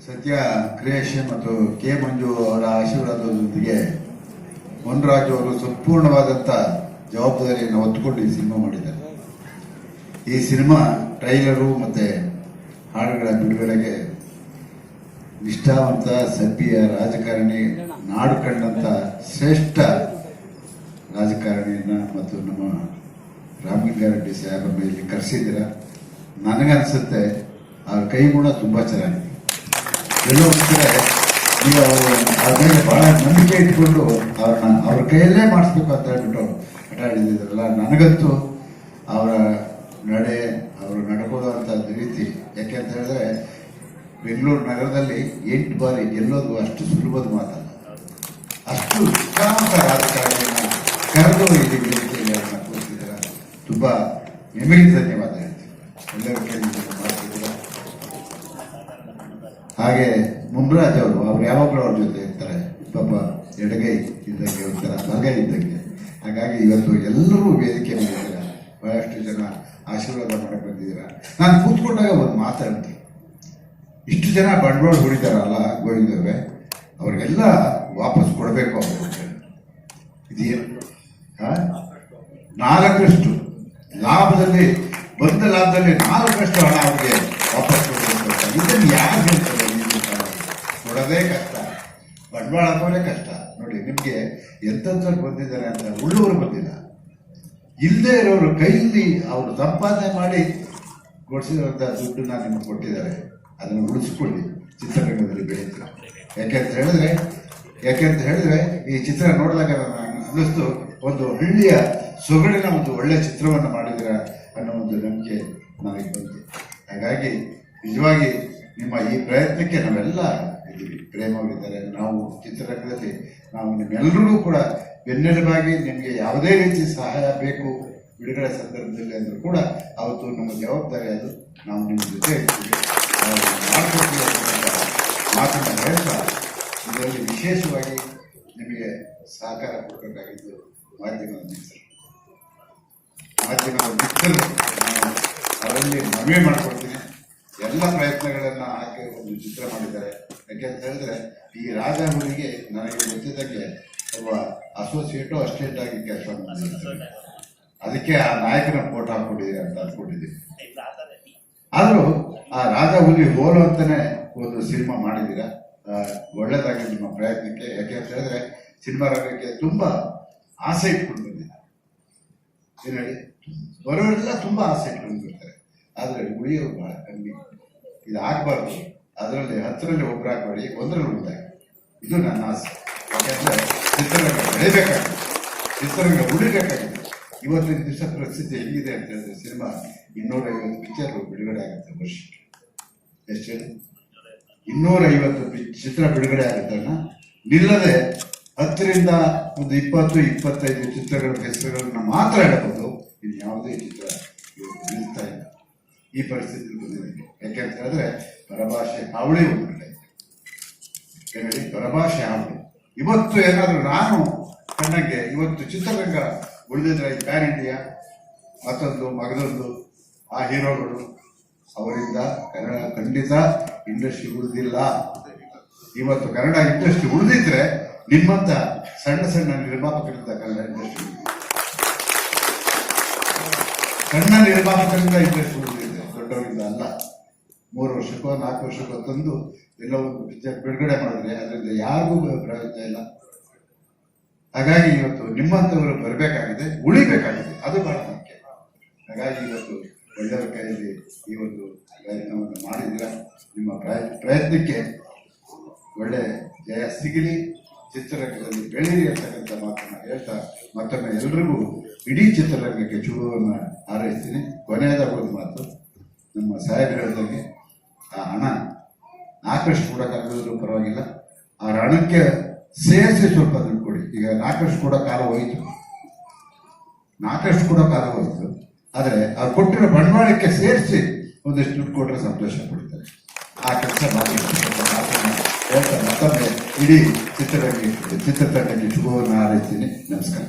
ಸತ್ಯ ಕ್ರಿಯೇಷನ್ ಮತ್ತು ಕೆ ಮಂಜು ಅವರ ಆಶೀರ್ವಾದದೊಂದಿಗೆ ಮೊನ್ರಾಜ್ ಅವರು ಸಂಪೂರ್ಣವಾದಂಥ ಜವಾಬ್ದಾರಿಯನ್ನು ಹೊತ್ತುಕೊಂಡು ಈ ಸಿನಿಮಾ ಮಾಡಿದ್ದಾರೆ. ಈ ಸಿನಿಮಾ ಟ್ರೈಲರು ಮತ್ತು ಹಾಡುಗಳ ಬಿಡುಗಡೆಗೆ ನಿಷ್ಠಾವಂತ ಸಭ್ಯ ರಾಜಕಾರಣಿ, ನಾಡು ಕಂಡಂಥ ಶ್ರೇಷ್ಠ ರಾಜಕಾರಣಿಯನ್ನ ಮತ್ತು ನಮ್ಮ ರಾಮಲಿಂಗಾರೆಡ್ಡಿ ಸಾಹೇಬರನ್ನ ಇಲ್ಲಿ ಕರೆಸಿದ್ದೀರ. ನನಗನ್ಸುತ್ತೆ ಅವ್ರ ಕೈಗುಣ ತುಂಬ ಚೆನ್ನಾಗಿದೆ. ಎಲ್ಲೋ ಒಂದ್ಕಡೆ ನೀವು ಅವ್ರ ಮೇಲೆ ಬಹಳ ನಂಬಿಕೆ ಇಟ್ಕೊಂಡು ಅವ್ರ ಕೈಯಲ್ಲೇ ಮಾಡಿಸ್ಬೇಕು ಅಂತ ಹೇಳ್ಬಿಟ್ಟು ಹಠ ಹಿಡಿದಿದ್ರಲ್ಲ. ನನಗಂತೂ ಅವರ ನಡೆ, ಅವರು ನಡ್ಕೊಳ್ಳುವಂಥ ರೀತಿ, ಯಾಕೆ ಅಂತ ಹೇಳಿದ್ರೆ ಬೆಂಗಳೂರು ನಗರದಲ್ಲಿ 8 ಬಾರಿ ಗೆಲ್ಲೋದು ಅಷ್ಟು ಸುಲಭದ ಮಾತಲ್ಲ. ಅಷ್ಟು ಉತ್ಸಾಹ ರಾಜಕಾರಣಿಯನ್ನ ಕರೆದು ಇಲ್ಲಿ ವೇದಿಕೆಯಲ್ಲಿ ಅವ್ರನ್ನ ಕೂರಿಸಿದ್ದೀರ. ತುಂಬ ನಿಮಗೆ ಧನ್ಯವಾದ ಹೇಳ್ತೀನಿ. ಎಲ್ಲರ ಕೈಯಿಂದ ಮಾಡ್ತಿದ್ದೀರ. ಹಾಗೆ ಮುನ್ರಾಜ್ ಅವರು ಯಾವಾಗಲೂ ಅವ್ರ ಜೊತೆ ಇರ್ತಾರೆ. ಪಾಪ ಎಡಗೈ ಇದ್ದಂಗೆ ಒಂಥರ ಬಲಗೈ ಇದ್ದಂಗೆ. ಹಾಗಾಗಿ ಇವತ್ತು ಎಲ್ಲರೂ ವೇದಿಕೆ ಮಾಡಿದ್ದೀರ. ಬಹಳಷ್ಟು ಜನ ಆಶೀರ್ವಾದ ಮಾಡಕ್ಕೆ ಬಂದಿದ್ದೀರ. ನಾನು ಕೂತ್ಕೊಂಡಾಗ ಒಂದು ಮಾತಾಡ್ತೀನಿ, ಇಷ್ಟು ಜನ ಬಂಡವಾಳ ಹೂಡಿದಾರಲ್ಲ ಗೋವಿಂದವ್ರೆ, ಅವ್ರಿಗೆಲ್ಲ ವಾಪಸ್ ಕೊಡಬೇಕು ಅವರು. ಇದೇನು 4% ಲಾಭದಲ್ಲಿ ಬಂದ ಲಾಭದಲ್ಲಿ 4% ಹಣ ಅವ್ರಿಗೆ ವಾಪಸ್ ಕೊಡಬೇಕು. ಇದನ್ನು ಯಾರು ಹೇಳ್ತಾರೆ? ಕೊಡೋದೇ ಕಷ್ಟ, ಬಂಡವಾಳ ಹಾಕೋದೇ ಕಷ್ಟ. ನೋಡಿ, ನಿಮಗೆ ಎಂಥವ್ರು ಬಂದಿದ್ದಾರೆ ಅಂತ ಉಳ್ಳವರು ಬಂದಿಲ್ಲ. ಇಲ್ಲದೆ ಇರೋರು ಕೈಯಲ್ಲಿ ಅವರು ಸಂಪಾದನೆ ಮಾಡಿ ಕೊಡಿಸಿರುವಂಥ ದುಡ್ಡನ್ನ ನಿಮ್ಗೆ ಕೊಟ್ಟಿದ್ದಾರೆ. ಅದನ್ನು ಉಳಿಸ್ಕೊಳ್ಳಿ, ಚಿತ್ರರಂಗದಲ್ಲಿ ಬೆಳೀತೀರ. ಯಾಕೆ ಅಂತ ಹೇಳಿದ್ರೆ ಈ ಚಿತ್ರ ನೋಡಿದಾಗ ಅನ್ನಿಸ್ತು, ಒಂದು ಹಳ್ಳಿಯ ಸೊಗಡಿನ ಒಂದು ಒಳ್ಳೆ ಚಿತ್ರವನ್ನು ಮಾಡಿದಿರ ಅನ್ನೋ ಒಂದು ನಂಬಿಕೆ ನನಗೆ ಬಂತು. ಹಾಗಾಗಿ ನಿಜವಾಗಿ ನಿಮ್ಮ ಈ ಪ್ರಯತ್ನಕ್ಕೆ ನಾವೆಲ್ಲ ಇದ್ದೀವಿ. ಪ್ರೇಮ ಅವರಿದ್ದಾರೆ, ನಾವು ಚಿತ್ರರಂಗದಲ್ಲಿ ನಾವು ನಿಮ್ಮೆಲ್ಲರಿಗೂ ಕೂಡ ಬೆನ್ನೆಲುಬಾಗಿ ನಿಮಗೆ ಯಾವುದೇ ರೀತಿ ಸಹಾಯ ಬೇಕು ಬಿಡುಗಡೆ ಸಂದರ್ಭದಲ್ಲಿ ಅಂದರೂ ಕೂಡ ಅವತ್ತು ನಮ್ಮ ಜವಾಬ್ದಾರಿ ಅದು. ನಾವು ನಿಮ್ಮ ಜೊತೆ ಇರ್ತೀವಿ, ಮಾಡ್ಕೊಡ್ತೀವಿ ಮಾತನ್ನು ಹೇಳ್ತಾ, ಇದರಲ್ಲಿ ವಿಶೇಷವಾಗಿ ನಿಮಗೆ ಸಹಕಾರ ಕೊಡಬೇಕಾಗಿದ್ದು ಮಾಧ್ಯಮದ ಮಿತ್ರರು. ಅವರಲ್ಲಿ ಮನವಿ ಮಾಡ್ಕೊಡ್ತೀನಿ, ಎಲ್ಲ ಪ್ರಯತ್ನಗಳನ್ನು ಹಾಕಿ ಒಂದು ಚಿತ್ರ ಮಾಡಿದ್ದಾರೆ. ಯಾಕೆ ಅಂತ ಹೇಳಿದ್ರೆ ಈ ರಾಜಾಮುನಿಗೆ ನನಗೆ ಗೊತ್ತಿದ್ದಕ್ಕೆ ಒಬ್ಬ ಅಸೋಸಿಯೇಟು ಅಸಿಸ್ಟೆಂಟ್ ಆಗಿ ಕೆಲಸ ಮಾಡಿದ್ದಾರೆ. ಅದಕ್ಕೆ ಆ ನಾಯಕನ ಫೋಟೋ ಹಾಕೊಂಡಿದೆ ಅಂತ ಅಂದ್ಕೊಂಡಿದ್ದೀನಿ. ಆದರೂ ಆ ರಾಜ ಹುಲಿ ಹೋಲು ಅಂತಾನೆ ಒಂದು ಸಿನಿಮಾ ಮಾಡಿದ್ದೀರಾ. ಒಳ್ಳೇದಾಗಿ ನಿಮ್ಮ ಪ್ರಯತ್ನಕ್ಕೆ. ಯಾಕೆ ಅಂತ ಹೇಳಿದ್ರೆ ಸಿನಿಮಾ ರಂಗಕ್ಕೆ ತುಂಬಾ ಆಸೆ ಇಟ್ಕೊಂಡು ಬಂದಿದ್ದಾರೆ. ಏನು ಹೇಳಿ, ಬರೋರೆಲ್ಲ ತುಂಬಾ ಆಸೆ ಇಟ್ಕೊಂಡು ಬರ್ತಾರೆ, ಆದರೆ ಉಳಿಯೋರು ಬಹಳ ಕಮ್ಮಿ. ಇದು ಆಗಬಾರ್ದು. ಅದರಲ್ಲಿ 10ರಲ್ಲಿ ಒಬ್ಬರು ಆಗಬೇಡಿ, 1ರಲ್ಲಿ ಒಂದಾಗಿ. ಇದು ನನ್ನ ಆಸೆ. ಯಾಕೆಂದ್ರೆ ಚಿತ್ರರಂಗ ಬೆಳಿಬೇಕಾಗಿದೆ, ಚಿತ್ರರಂಗ ಉಳಿಬೇಕಾಗಿದೆ. ಇವತ್ತಿನ ದಿವಸ ಪರಿಸ್ಥಿತಿ ಹೆಂಗಿದೆ ಅಂತ ಹೇಳಿದ್ರೆ ಸಿನಿಮಾ 250 ಪಿಕ್ಚರ್ ಬಿಡುಗಡೆ ಆಗುತ್ತೆ ವರ್ಷಕ್ಕೆ. ಎಷ್ಟು ಹೇಳಿ, 250 ಚಿತ್ರ ಬಿಡುಗಡೆ ಆಗುತ್ತಲ್ಲ, ನಿಲ್ಲದೆ 10ರಿಂದ ಒಂದು 20-25 ಚಿತ್ರಗಳ ಹೆಸರುಗಳನ್ನ ಮಾತ್ರ ಹೇಳಬಹುದು. ಇದು ಯಾವುದೇ ಚಿತ್ರ ನಿಲ್ತಾ ಇಲ್ಲ. ಈ ಪರಿಸ್ಥಿತಿ ಬಂದಿದೆ. ಯಾಕೆ ಅಂತ ಹೇಳಿದ್ರೆ ಪರಭಾಷೆ ಹಾವಳಿ ಒಂದು ಕಡೆ ಹೇಳಿ, ಪರಭಾಷೆ ಹಾವಳಿ. ಇವತ್ತು ಏನಾದರೂ ನಾನು ಕಣ್ಣಂಗೆ ಇವತ್ತು ಚಿತ್ರರಂಗ ಉಳಿದಿದ್ರೆ ಪ್ಯಾನ್ ಇಂಡಿಯಾ ಮತ್ತೊಂದು ಮಗದೊಂದು ಆ ಹೀರೋಗಳು, ಅವರಿಂದ ಕನ್ನಡ ಖಂಡಿತ ಇಂಡಸ್ಟ್ರಿ ಉಳಿದಿಲ್ಲ. ಇವತ್ತು ಕನ್ನಡ ಇಂಡಸ್ಟ್ರಿ ಉಳಿದಿದ್ರೆ ನಿಮ್ಮಂತ ಸಣ್ಣ ಸಣ್ಣ ನಿರ್ಮಾಪಕರಿಂದ ಕನ್ನಡ ಇಂಡಸ್ಟ್ರಿ, ಸಣ್ಣ ನಿರ್ಮಾಪಕರಿಂದ ಇಂಡಸ್ಟ್ರಿ ಉಳಿದಿದೆ, ದೊಡ್ಡವರಿಂದ ಅಲ್ಲ. 3 ವರ್ಷಕ್ಕೋ 4 ವರ್ಷಕ್ಕೋ ತಂದು ಎಲ್ಲ ಒಂದು ಪಿಕ್ಚರ್ ಬಿಡುಗಡೆ ಮಾಡಿದ್ರೆ ಅದರಿಂದ ಯಾರಿಗೂ ಪ್ರಯೋಜನ ಇಲ್ಲ. ಹಾಗಾಗಿ ಇವತ್ತು ನಿಮ್ಮಂಥವರು ಬರಬೇಕಾಗಿದೆ, ಉಳಿಬೇಕಾಗಿದೆ, ಅದು ಬಹಳ ಮುಖ್ಯ. ಹಾಗಾಗಿ ಇವತ್ತು ಒಳ್ಳೆಯವರ ಕೈಯಲ್ಲಿ ಈ ಒಂದು ಪ್ರಯತ್ನವನ್ನು ಮಾಡಿದ್ದೀರ. ನಿಮ್ಮ ಪ್ರಯತ್ನಕ್ಕೆ ಒಳ್ಳೆ ಜಯ ಸಿಗಲಿ, ಚಿತ್ರರಂಗದಲ್ಲಿ ಬೆಳೀರಿ ಅಂತಕ್ಕಂಥ ಮಾತನ್ನು ಹೇಳ್ತಾ ಮತ್ತೊಮ್ಮೆ ಎಲ್ರಿಗೂ ಇಡೀ ಚಿತ್ರರಂಗಕ್ಕೆ ಶುಭವನ್ನು ಹಾರೈಸ್ತೀನಿ. ಕೊನೆಯದ ಒಂದು ಮಾತು, ನಮ್ಮ ಸಾಹೇಬರು ಹೇಳಿದಂಗೆ ಆ ಹಣ 4% ಕೊಡೋಕ್ಕಾಗದಿದ್ರು ಪರವಾಗಿಲ್ಲ, ಆ ಹಣಕ್ಕೆ ಸೇರಿಸಿ ಸ್ವಲ್ಪ ದುಡ್ಡು ಕೊಡಿ. ಈಗ 4% ಕೊಡೋ ಕಾಲ ಹೋಯಿತು, 4% ಕೊಡೋ ಕಾಲ ಹೋಯಿತು. ಆದರೆ ಅವ್ರು ಕೊಟ್ಟಿರೋ ಬಂಡವಾಳಕ್ಕೆ ಸೇರಿಸಿ ಒಂದಿಷ್ಟು ದುಡ್ಡು ಕೊಟ್ಟರೆ ಸಂತೋಷ ಪಡ್ತಾರೆ. ಆ ಕೆಲಸ ಮಾಡಿ ಹೇಳ್ತಾ ಮತ್ತೊಮ್ಮೆ ಇಡೀ ಚಿತ್ರತಂಡಕ್ಕೆ ಶುಭವನ್ನು ಹಾರೈಸ್ತೀನಿ. ನಮಸ್ಕಾರ.